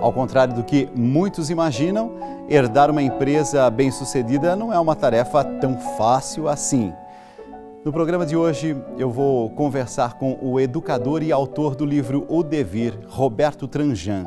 Ao contrário do que muitos imaginam, herdar uma empresa bem-sucedida não é uma tarefa tão fácil assim. No programa de hoje, eu vou conversar com o educador e autor do livro O Devir, Roberto Tranjan.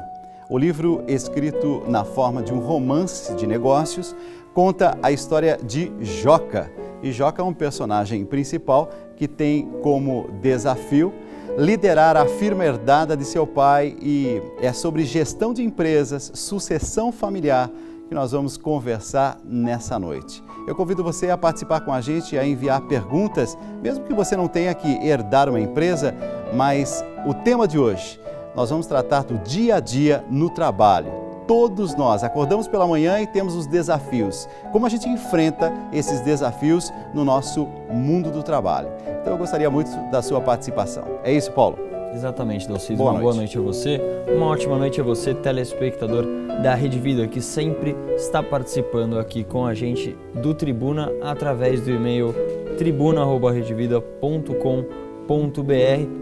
O livro, escrito na forma de um romance de negócios, conta a história de Joca. E Joca é um personagem principal que tem como desafio liderar a firma herdada de seu pai, e é sobre gestão de empresas, sucessão familiar que nós vamos conversar nessa noite. Eu convido você a participar com a gente, a enviar perguntas, mesmo que você não tenha que herdar uma empresa, mas o tema de hoje, nós vamos tratar do dia a dia no trabalho. Todos nós acordamos pela manhã e temos os desafios. Como a gente enfrenta esses desafios no nosso mundo do trabalho? Então eu gostaria muito da sua participação. É isso, Paulo? Exatamente, Dalciso. Boa noite a você. Uma ótima noite a você, telespectador da Rede Vida, que sempre está participando aqui com a gente do Tribuna através do e-mail tribuna@redevida.com.br.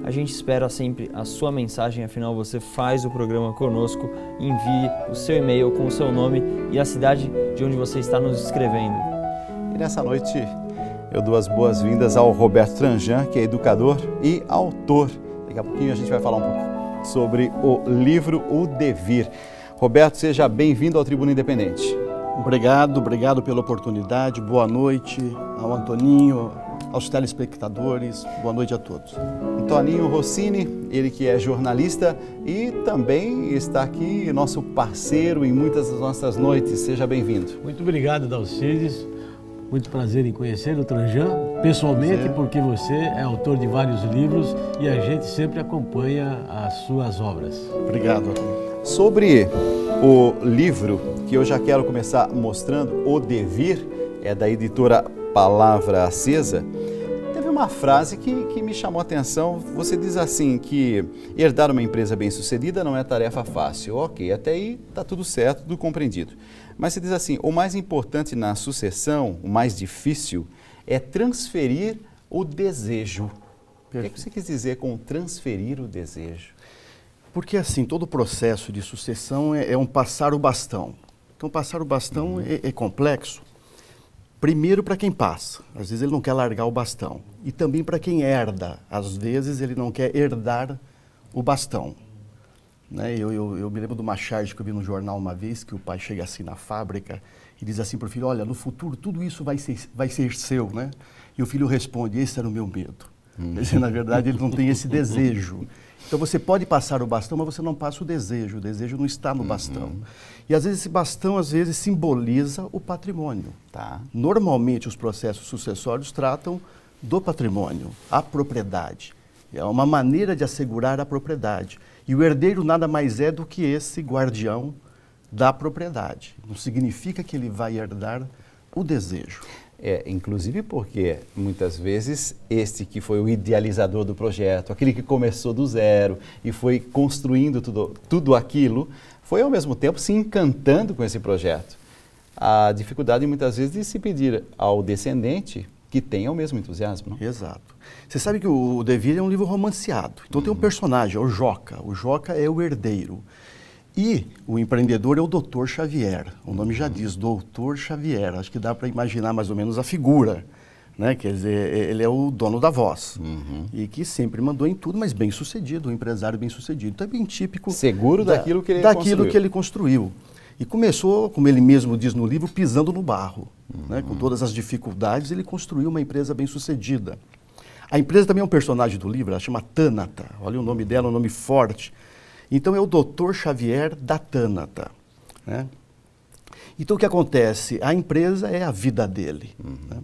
A gente espera sempre a sua mensagem, afinal você faz o programa conosco. Envie o seu e-mail com o seu nome e a cidade de onde você está nos escrevendo. E nessa noite eu dou as boas-vindas ao Roberto Tranjan, que é educador e autor. Daqui a pouquinho a gente vai falar um pouco sobre o livro O Devir. Roberto, seja bem-vindo ao Tribuna Independente. Obrigado pela oportunidade. Boa noite ao Antoninho, aos telespectadores. Boa noite a todos. Toninho Rossini, ele que é jornalista e também está aqui, nosso parceiro em muitas das nossas noites. Seja bem-vindo. Muito obrigado, Dalcides. Muito prazer em conhecer o Tranjan pessoalmente, porque você é autor de vários livros e a gente sempre acompanha as suas obras. Obrigado. Sobre o livro que eu já quero começar mostrando, O Devir, é da editora Palavra Acesa, teve uma frase que me chamou a atenção. Você diz assim que herdar uma empresa bem-sucedida não é tarefa fácil. Ok, até aí está tudo certo, tudo compreendido. Mas você diz assim, o mais importante na sucessão, o mais difícil, é transferir o desejo. Perfeito. O que você quis dizer com transferir o desejo? Porque assim, todo o processo de sucessão é um passar o bastão. Então passar o bastão é complexo. Primeiro para quem passa, às vezes ele não quer largar o bastão. E também para quem herda, às vezes ele não quer herdar o bastão. Né? Eu me lembro de uma charge que eu vi no jornal uma vez, que o pai chega assim na fábrica e diz assim para o filho, olha, no futuro tudo isso vai ser seu, né? E o filho responde, esse era o meu medo. Mas, na verdade ele não tem esse desejo. Então você pode passar o bastão, mas você não passa o desejo não está no bastão. E às vezes esse bastão simboliza o patrimônio. Tá. Normalmente os processos sucessórios tratam do patrimônio, a propriedade. É uma maneira de assegurar a propriedade. E o herdeiro nada mais é do que esse guardião da propriedade. Não significa que ele vai herdar o desejo. Inclusive porque muitas vezes este que foi o idealizador do projeto, aquele que começou do zero e foi construindo tudo aquilo, foi ao mesmo tempo se encantando com esse projeto. A dificuldade muitas vezes de se pedir ao descendente que tenha o mesmo entusiasmo. Não? Exato. Você sabe que o Devir é um livro romanceado. Então tem um personagem, é o Joca. O Joca é o herdeiro. E o empreendedor é o Dr. Xavier. O nome já diz, Dr. Xavier. Acho que dá para imaginar mais ou menos a figura. Né? Quer dizer, ele é o dono da voz. E que sempre mandou em tudo, mas bem sucedido, um empresário bem sucedido. Então é bem típico. Seguro daquilo que ele construiu. E começou, como ele mesmo diz no livro, pisando no barro. Né? Com todas as dificuldades, ele construiu uma empresa bem sucedida. A empresa também é um personagem do livro, ela chama Tânata. Olha o nome dela, um nome forte. Então é o Dr. Xavier da Tânata. Né? Então o que acontece? A empresa é a vida dele. Né?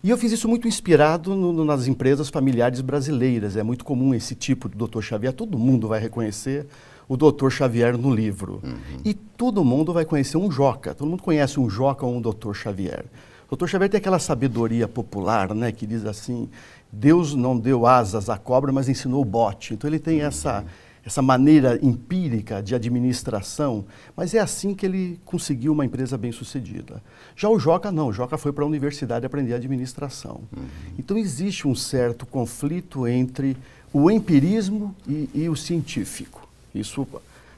E eu fiz isso muito inspirado nas empresas familiares brasileiras. É muito comum esse tipo de Dr. Xavier, todo mundo vai reconhecer o Dr. Xavier no livro. E todo mundo vai conhecer um Joca. Todo mundo conhece um Joca ou um Dr. Xavier. O Dr. Xavier tem aquela sabedoria popular, né, que diz assim, Deus não deu asas à cobra, mas ensinou o bote. Então ele tem essa maneira empírica de administração, mas é assim que ele conseguiu uma empresa bem-sucedida. Já o Joca não, o Joca foi para a universidade aprender administração. Então existe um certo conflito entre o empirismo e o científico. Isso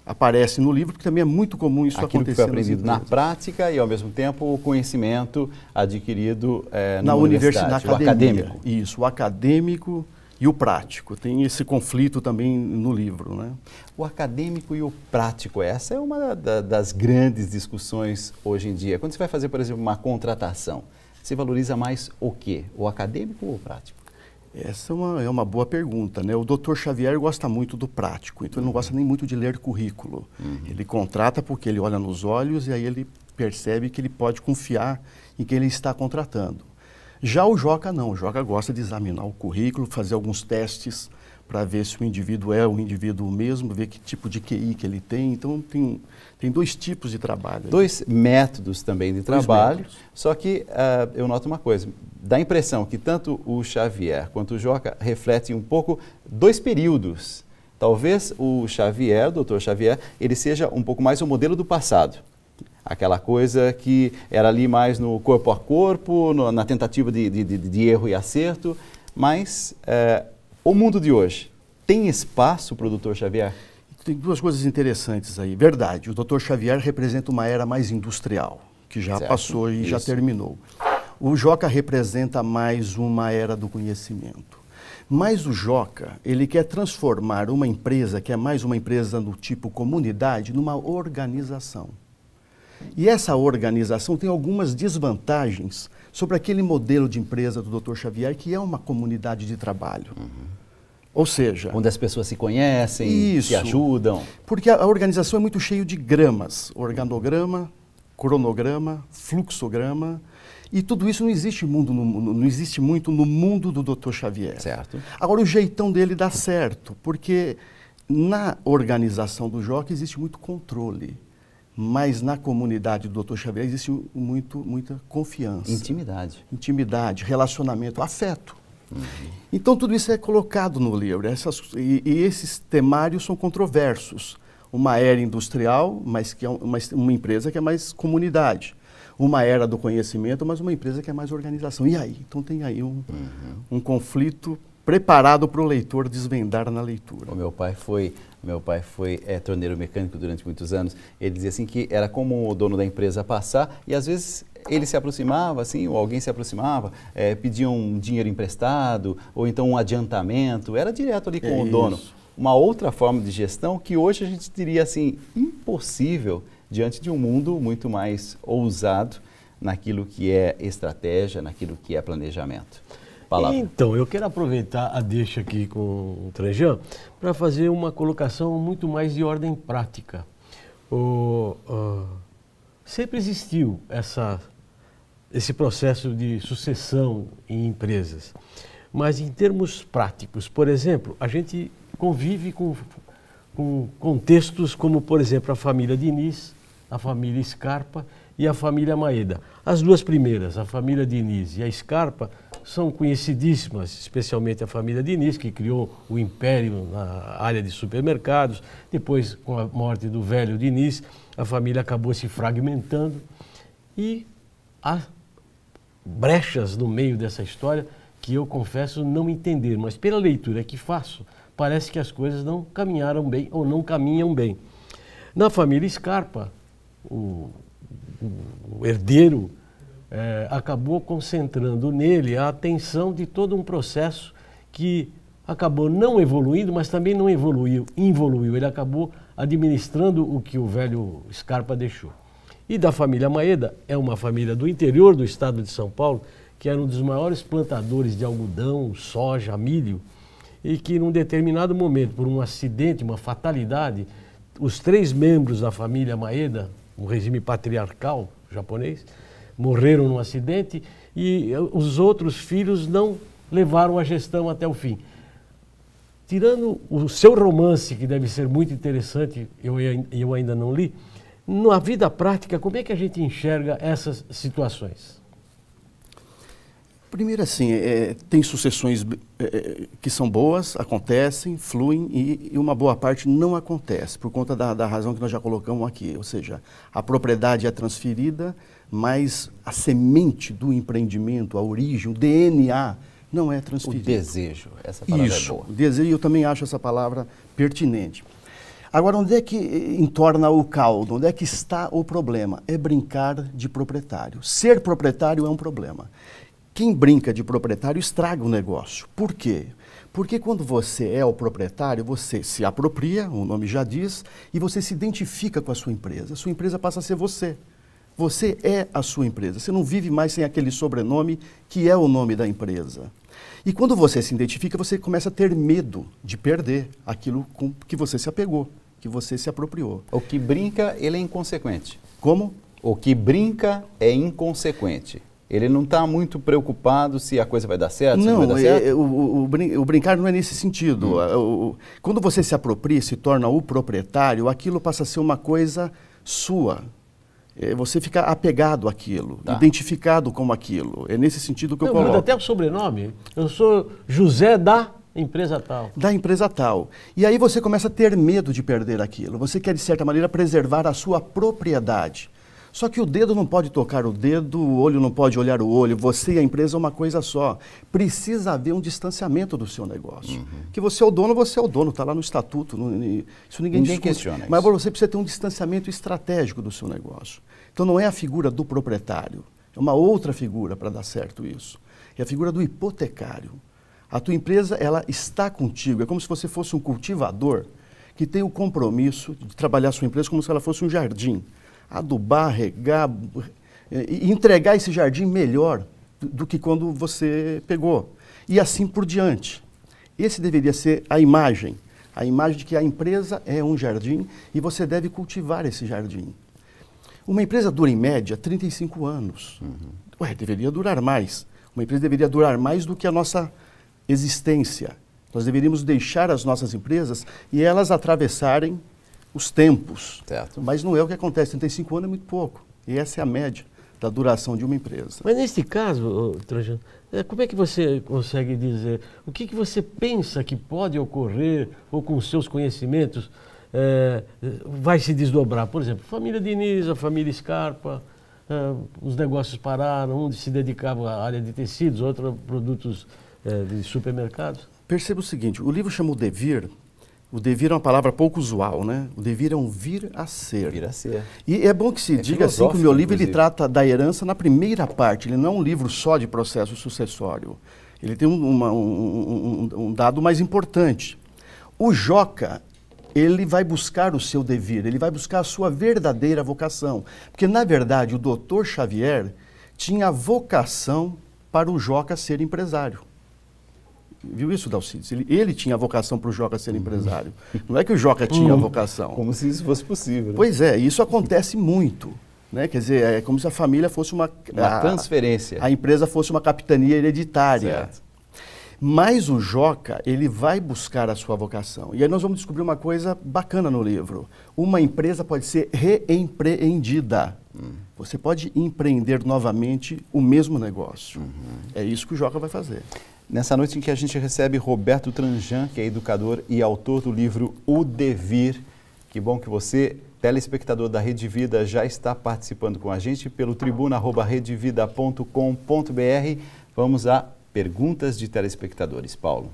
aparece no livro, porque também é muito comum isso Aquilo acontecer. Que foi aprendido na prática e, ao mesmo tempo, o conhecimento adquirido na universidade, o acadêmico. Isso, o acadêmico e o prático. Tem esse conflito também no livro, né? O acadêmico e o prático, essa é uma das grandes discussões hoje em dia. Quando você vai fazer, por exemplo, uma contratação, você valoriza mais o quê? O acadêmico ou o prático? Essa é uma boa pergunta, né? O Dr. Xavier gosta muito do prático, então ele não gosta nem muito de ler currículo. Ele contrata porque ele olha nos olhos e aí ele percebe que ele pode confiar em quem ele está contratando. Já o Joca não, o Joca gosta de examinar o currículo, fazer alguns testes para ver se o indivíduo é o indivíduo mesmo, ver que tipo de QI que ele tem. Então tem dois tipos de trabalho. Dois métodos também de trabalho, só que eu noto uma coisa, dá a impressão que tanto o Xavier quanto o Joca refletem um pouco dois períodos. Talvez o Xavier, o Dr. Xavier, ele seja um pouco mais o modelo do passado. Aquela coisa que era ali mais no corpo a corpo, na tentativa de erro e acerto, mas o mundo de hoje tem espaço para o Dr. Xavier? Tem duas coisas interessantes aí. Verdade, o Dr. Xavier representa uma era mais industrial, que já passou e já terminou. O Joca representa mais uma era do conhecimento. Mas o Joca, ele quer transformar uma empresa, que é mais uma empresa do tipo comunidade, numa organização. E essa organização tem algumas desvantagens sobre aquele modelo de empresa do Dr. Xavier, que é uma comunidade de trabalho. Ou seja... onde as pessoas se conhecem, se ajudam. Porque a organização é muito cheia de gramas. Organograma, cronograma, fluxograma. E tudo isso não existe muito no mundo do Dr. Xavier. Certo. Agora, o jeitão dele dá certo, porque na organização do Joca existe muito controle. Mas na comunidade do Dr. Xavier existe muita confiança. Intimidade, relacionamento, afeto. Então tudo isso é colocado no livro. E esses temários são controversos. Uma era industrial, mas que é uma empresa que é mais comunidade. Uma era do conhecimento, mas uma empresa que é mais organização. E aí? Então tem aí um conflito preparado para o leitor desvendar na leitura. O meu pai foi torneiro mecânico durante muitos anos. Ele dizia assim que era como o dono da empresa passar e às vezes ele se aproximava, assim, ou alguém se aproximava, pedia um dinheiro emprestado ou então um adiantamento. Era direto ali com o dono. Uma outra forma de gestão que hoje a gente diria assim, impossível diante de um mundo muito mais ousado naquilo que é estratégia, naquilo que é planejamento. Então, eu quero aproveitar a deixa aqui com o Tranjan para fazer uma colocação muito mais de ordem prática. Sempre existiu esse processo de sucessão em empresas, mas em termos práticos, por exemplo, a gente convive com contextos como, por exemplo, a família Diniz, a família Scarpa e a família Maeda. As duas primeiras, a família Diniz e a Scarpa, são conhecidíssimas, especialmente a família Diniz, que criou o império na área de supermercados. Depois, com a morte do velho Diniz, a família acabou se fragmentando e há brechas no meio dessa história que eu confesso não entender, mas pela leitura que faço, parece que as coisas não caminharam bem ou não caminham bem. Na família Scarpa, o herdeiro acabou concentrando nele a atenção de todo um processo que acabou não evoluindo, mas também não involuiu. Ele acabou administrando o que o velho Scarpa deixou. E da família Maeda, é uma família do interior do estado de São Paulo, que era um dos maiores plantadores de algodão, soja, milho, e que num determinado momento, por um acidente, uma fatalidade, os 3 membros da família Maeda, um regime patriarcal japonês, morreram num acidente e os outros filhos não levaram a gestão até o fim. Tirando o seu romance, que deve ser muito interessante, eu ainda não li, na vida prática, como é que a gente enxerga essas situações? Primeiro assim, tem sucessões que são boas, acontecem, fluem e uma boa parte não acontece, por conta da razão que nós já colocamos aqui, ou seja, a propriedade é transferida, mas a semente do empreendimento, a origem, o DNA, não é transferido. O desejo, essa palavra é boa. O desejo, eu também acho essa palavra pertinente. Agora, onde é que entorna o caldo? Onde é que está o problema? É brincar de proprietário. Ser proprietário é um problema. Quem brinca de proprietário estraga o negócio. Por quê? Porque quando você é o proprietário, você se apropria, o nome já diz, e você se identifica com a sua empresa. A sua empresa passa a ser você. Você é a sua empresa. Você não vive mais sem aquele sobrenome que é o nome da empresa. E quando você se identifica, você começa a ter medo de perder aquilo com que você se apegou, que você se apropriou. O que brinca, ele é inconsequente. Como? O que brinca é inconsequente. Ele não está muito preocupado se a coisa vai dar certo, se não vai dar certo? O brincar não é nesse sentido. Quando você se apropria, se torna o proprietário, aquilo passa a ser uma coisa sua. Você fica apegado àquilo, identificado com aquilo. É nesse sentido que eu coloco. Até o sobrenome. Eu sou José da empresa tal. Da empresa tal. E aí você começa a ter medo de perder aquilo. Você quer, de certa maneira, preservar a sua propriedade. Só que o dedo não pode tocar o dedo, o olho não pode olhar o olho, você e a empresa é uma coisa só. Precisa haver um distanciamento do seu negócio. Que você é o dono, está lá no estatuto, isso ninguém questiona. Mas você precisa ter um distanciamento estratégico do seu negócio. Então não é a figura do proprietário, é uma outra figura para dar certo isso. É a figura do hipotecário. A tua empresa, ela está contigo, é como se você fosse um cultivador que tem o compromisso de trabalhar a sua empresa como se ela fosse um jardim. Adubar, regar e entregar esse jardim melhor do que quando você pegou. E assim por diante. Esse deveria ser a imagem de que a empresa é um jardim e você deve cultivar esse jardim. Uma empresa dura em média 35 anos. Deveria durar mais. Uma empresa deveria durar mais do que a nossa existência. Nós deveríamos deixar as nossas empresas e elas atravessarem os tempos. Certo. Mas não é o que acontece. 35 anos é muito pouco. E essa é a média da duração de uma empresa. Mas nesse caso, Trajano, como é que você consegue dizer o que você pensa que pode ocorrer ou com os seus conhecimentos vai se desdobrar? Por exemplo, família Diniz, a família Scarpa, os negócios pararam, um se dedicava à área de tecidos, outro a produtos de supermercados. Perceba o seguinte, o livro chama o devir. O devir é uma palavra pouco usual, né? O devir é um vir a ser. Vir a ser. E é bom que se diga assim que o meu livro ele trata da herança na primeira parte. Ele não é um livro só de processo sucessório. Ele tem um dado mais importante. O Joca, ele vai buscar o seu devir, ele vai buscar a sua verdadeira vocação. Porque, na verdade, o Dr. Xavier tinha vocação para o Joca ser empresário. Viu isso, Dalcides? Ele tinha vocação para o Joca ser empresário. Não é que o Joca tinha vocação. Como se isso fosse possível. Né? Pois é, isso acontece muito. Né? Quer dizer, é como se a família fosse uma transferência. A empresa fosse uma capitania hereditária. Certo. Mas o Joca, ele vai buscar a sua vocação. E aí nós vamos descobrir uma coisa bacana no livro. Uma empresa pode ser reempreendida. Você pode empreender novamente o mesmo negócio. É isso que o Joca vai fazer. Nessa noite em que a gente recebe Roberto Tranjan, que é educador e autor do livro O Devir. Que bom que você, telespectador da Rede Vida, já está participando com a gente pelo tribuna@redevida.com.br. Vamos a perguntas de telespectadores. Paulo.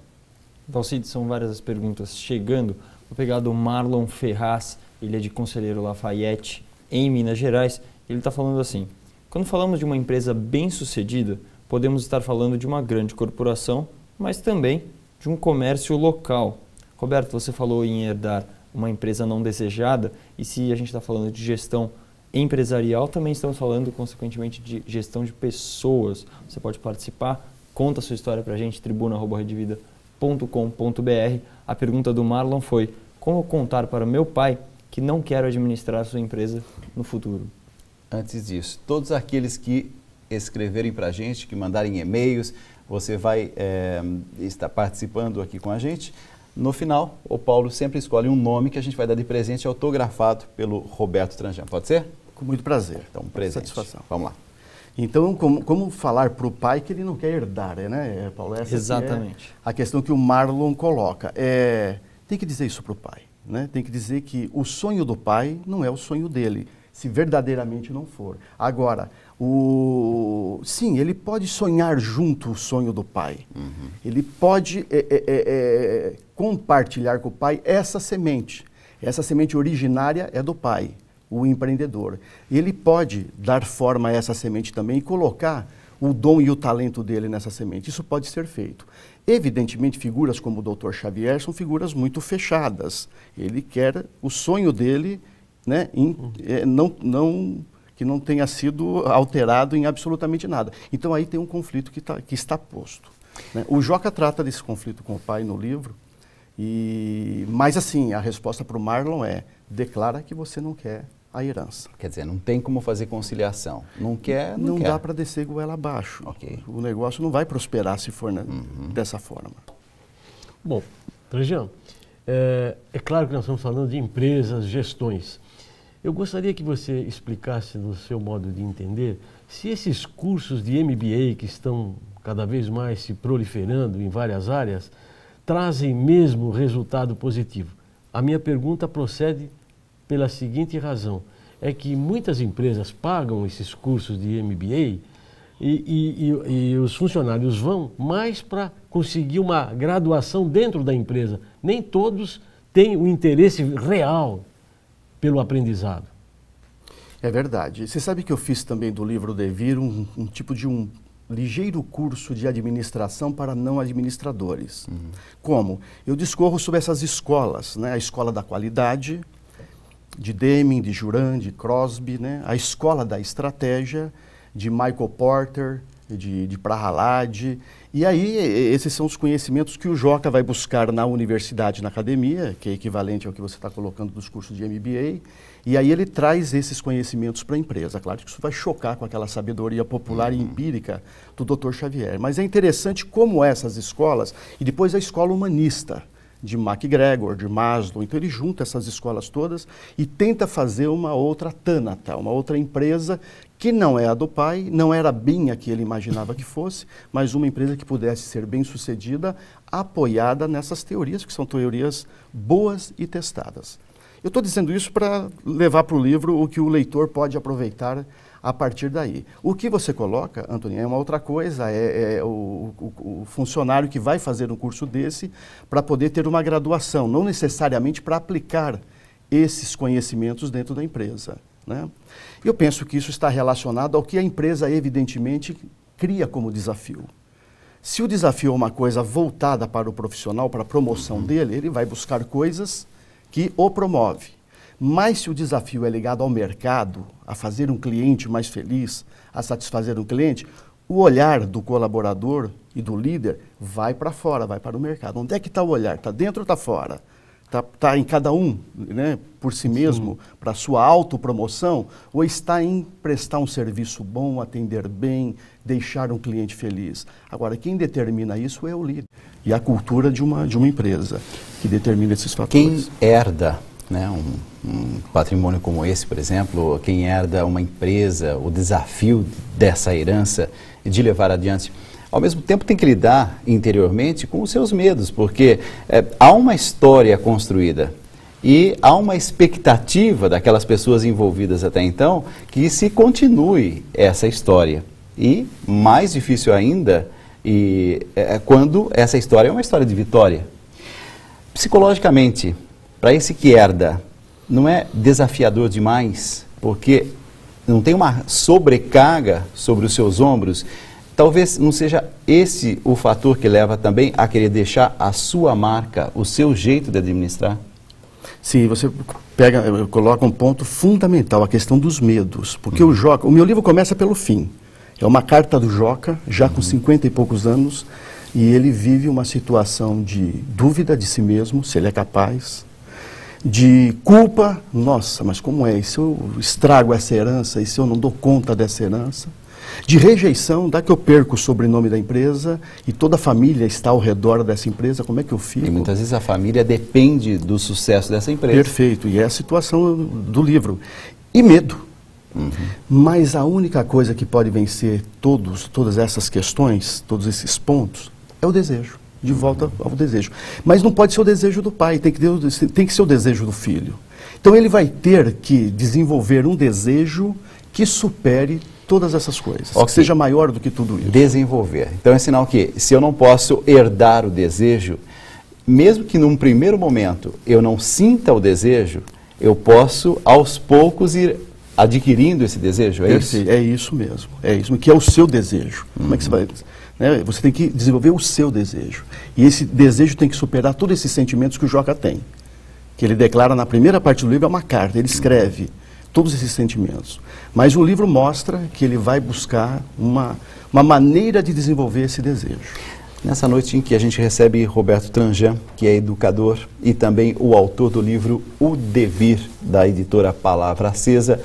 Dalcides, são várias as perguntas chegando. Vou pegar do Marlon Ferraz, ele é de Conselheiro Lafayette, em Minas Gerais. Ele está falando assim, quando falamos de uma empresa bem-sucedida, podemos estar falando de uma grande corporação, mas também de um comércio local. Roberto, você falou em herdar uma empresa não desejada, e se a gente está falando de gestão empresarial, também estamos falando, consequentemente, de gestão de pessoas. Você pode participar, conta a sua história para a gente, tribuna@redevida.com.br. A pergunta do Marlon foi, como contar para meu pai que não quero administrar a sua empresa no futuro? Antes disso, todos aqueles que escreverem para a gente, que mandarem e-mails, você vai estar participando aqui com a gente. No final, o Paulo sempre escolhe um nome que a gente vai dar de presente autografado pelo Roberto Tranjan. Pode ser? Com muito prazer. Então, um presente. Satisfação. Vamos lá. Então, como falar para o pai que ele não quer herdar, né, Paulo? Essa exatamente. É a questão que o Marlon coloca. Tem que dizer isso para o pai, né? Tem que dizer que o sonho do pai não é o sonho dele, se verdadeiramente não for. Agora, sim, ele pode sonhar junto o sonho do pai. Ele pode compartilhar com o pai essa semente Essa semente originária é do pai, o empreendedor. Ele pode dar forma a essa semente também e colocar o dom e o talento dele nessa semente. Isso pode ser feito. Evidentemente, figuras como o Dr. Xavier são figuras muito fechadas. Ele quer o sonho dele, né, que não tenha sido alterado em absolutamente nada. Então aí tem um conflito que está posto, né? O Joca trata desse conflito com o pai no livro, mas assim, a resposta para o Marlon é: declara que você não quer a herança. Quer dizer, não tem como fazer conciliação. Não quer, não quer. Dá para descer goela abaixo. Okay. O negócio não vai prosperar se for dessa forma. Bom, Trajano, é claro que nós estamos falando de empresas, gestões. Eu gostaria que você explicasse, no seu modo de entender, se esses cursos de MBA que estão cada vez mais se proliferando em várias áreas, trazem mesmo resultado positivo. A minha pergunta procede pela seguinte razão: é que muitas empresas pagam esses cursos de MBA e os funcionários vão mais para conseguir uma graduação dentro da empresa. Nem todos têm o interesse real pelo aprendizado. É verdade. Você sabe que eu fiz também do livro Devir um tipo de um ligeiro curso de administração para não administradores. Como? Eu discorro sobre essas escolas, né? A escola da qualidade, de Deming, de Juran, de Crosby, né? A escola da estratégia, de Michael Porter, de Prahalad. E aí, esses são os conhecimentos que o Joca vai buscar na universidade, na academia, que é equivalente ao que você está colocando dos cursos de MBA. E aí ele traz esses conhecimentos para a empresa. Claro que isso vai chocar com aquela sabedoria popular e empírica do Dr. Xavier. Mas é interessante como essas escolas, e depois a escola humanista, de MacGregor, de Maslow. Então ele junta essas escolas todas e tenta fazer uma outra Tânata, uma outra empresa que não é a do pai, não era bem a que ele imaginava que fosse, mas uma empresa que pudesse ser bem sucedida, apoiada nessas teorias, que são teorias boas e testadas. Eu estou dizendo isso para levar para o livro o que o leitor pode aproveitar a partir daí. O que você coloca, Antônio, é uma outra coisa, é o funcionário que vai fazer um curso desse para poder ter uma graduação, não necessariamente para aplicar esses conhecimentos dentro da empresa, né? Eu penso que isso está relacionado ao que a empresa, evidentemente, cria como desafio. Se o desafio é uma coisa voltada para o profissional, para a promoção dele, ele vai buscar coisas que o promove. Mas se o desafio é ligado ao mercado, a fazer um cliente mais feliz, a satisfazer um cliente, o olhar do colaborador e do líder vai para fora, vai para o mercado. Onde é que está o olhar? Está dentro ou está fora? Está em cada um, né, por si mesmo, para a sua autopromoção? Ou está em prestar um serviço bom, atender bem, deixar um cliente feliz? Agora, quem determina isso é o líder. E a cultura de uma empresa que determina esses fatores. Quem herda, né, um patrimônio como esse, por exemplo, quem herda uma empresa, o desafio dessa herança de levar adiante, ao mesmo tempo tem que lidar interiormente com os seus medos, porque há uma história construída e há uma expectativa daquelas pessoas envolvidas até então que se continue essa história. E mais difícil ainda quando essa história é uma história de vitória. Psicologicamente, para esse que herda, não é desafiador demais, porque não tem uma sobrecarga sobre os seus ombros? Talvez não seja esse o fator que leva também a querer deixar a sua marca, o seu jeito de administrar? Sim, você coloca um ponto fundamental, a questão dos medos. Porque o meu livro começa pelo fim. É uma carta do Joca, já com 50 e poucos anos, e ele vive uma situação de dúvida de si mesmo, se ele é capaz, de culpa, nossa, mas como é? E se eu estrago essa herança, e se eu não dou conta dessa herança? De rejeição, dá que eu perco o sobrenome da empresa e toda a família está ao redor dessa empresa, como é que eu fico? E muitas vezes a família depende do sucesso dessa empresa. Perfeito, e é a situação do livro. E medo. Mas a única coisa que pode vencer todas essas questões, todos esses pontos, é o desejo. De volta ao desejo. Mas não pode ser o desejo do pai, tem que ser o desejo do filho. Então ele vai ter que desenvolver um desejo que supere todas essas coisas, que seja maior do que tudo isso. Desenvolver. Então é sinal que, se eu não posso herdar o desejo, mesmo que num primeiro momento eu não sinta o desejo, eu posso aos poucos ir adquirindo esse desejo, é isso? É isso mesmo, que é o seu desejo. Como é que você vai... Né? Você tem que desenvolver o seu desejo. E esse desejo tem que superar todos esses sentimentos que o Joca tem. Que ele declara na primeira parte do livro, é uma carta, ele escreve todos esses sentimentos. Mas o livro mostra que ele vai buscar uma maneira de desenvolver esse desejo. Nessa noite em que a gente recebe Roberto Tranjan, que é educador e também o autor do livro O Devir, da editora Palavra Acesa,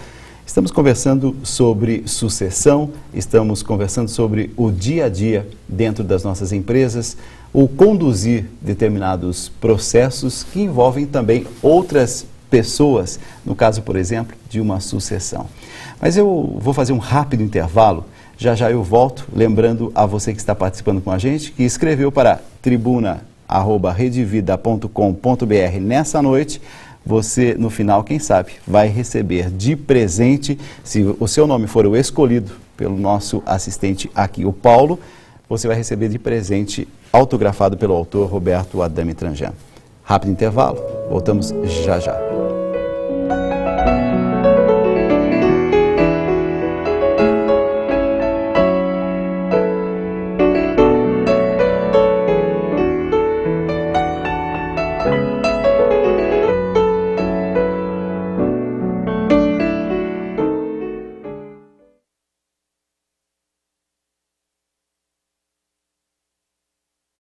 estamos conversando sobre sucessão, estamos conversando sobre o dia a dia dentro das nossas empresas, o conduzir determinados processos que envolvem também outras pessoas, no caso, por exemplo, de uma sucessão. Mas eu vou fazer um rápido intervalo, já já eu volto, lembrando a você que está participando com a gente, que escreveu para tribuna@redevida.com.br nessa noite. Você, no final, quem sabe, vai receber de presente, se o seu nome for o escolhido pelo nosso assistente aqui, o Paulo, você vai receber de presente, autografado pelo autor Roberto Adame Tranjan. Rápido intervalo, voltamos já já.